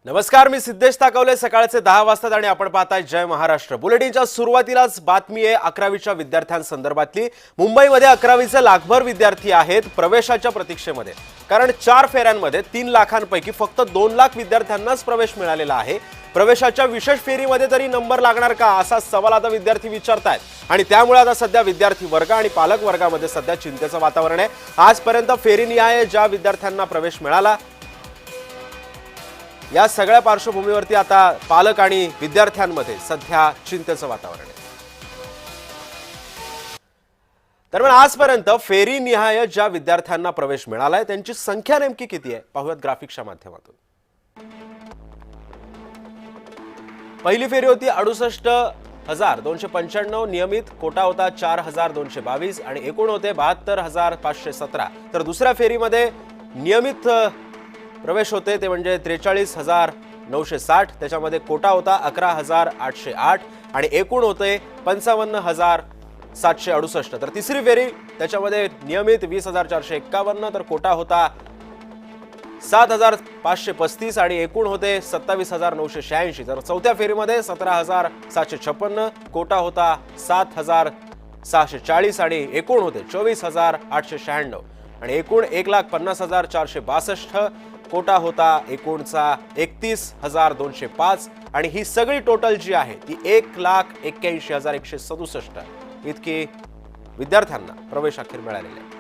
नमस्कार, मी सिद्धेश ताकवले. सकाळचे 10 वाजतात आणि आपण पाहताय जय महाराष्ट्र. बुलेटिनच्या सुरुवातीलाच बातमी आहे 11वीच्या विद्यार्थ्यांसंदर्भातली. मुंबईमध्ये 11वीचे लाखभर विद्यार्थी आहेत प्रवेशाच्या प्रतीक्षेमध्ये. कारण 4 फेऱ्यांमध्ये 3 लाखांपैकी फक्त 2 लाख विद्यार्थ्यांनाच प्रवेश मिळालेला आहे. प्रवेशाच्या विशेष फेरीमध्ये तरी नंबर लागणार का, असा सवाल आता विद्यार्थी विचारतायत आणि त्यामुळे आता सध्या विद्यार्थी वर्ग आणि पालक वर्गामध्ये सध्या चिंतेचं वातावरण आहे. आजपर्यंत फेरीनिहाय ज्या विद्यार्थ्यांना प्रवेश मिळाला, या सगळ्या पार्श्वभूमीवरती आता पालक आणि विद्यार्थ्यांमध्ये सध्या चिंतेचं वातावरण आहे. दरम्यान आजपर्यंत फेरीनिहाय ज्या विद्यार्थ्यांना प्रवेश मिळालाय त्यांची संख्या नेमकी किती आहे पाहूयात ग्राफिक्सच्या माध्यमातून. पहिली फेरी होती 68,295, नियमित कोटा होता 4,222 आणि एकूण होते 72,517. तर दुसऱ्या फेरीमध्ये नियमित प्रवेश होते ते म्हणजे 43,960, त्याच्यामध्ये कोटा होता 11,808 आणि एकूण होते 55,768. तर तिसरी फेरी त्याच्यामध्ये नियमित 20,451, तर कोटा होता 7,535 आणि एकूण होते 27,986. तर चौथ्या फेरीमध्ये 17,756, कोटा होता 7,640 आणि एकूण होते 24,896 आणि एकूण 1,50,462, कोटा होता एकूणचा 31,205 आणि ही सगळी टोटल जी आहे ती 1,81,167 इतकी विद्यार्थ्यांना प्रवेश अखेर मिळालेले आहे.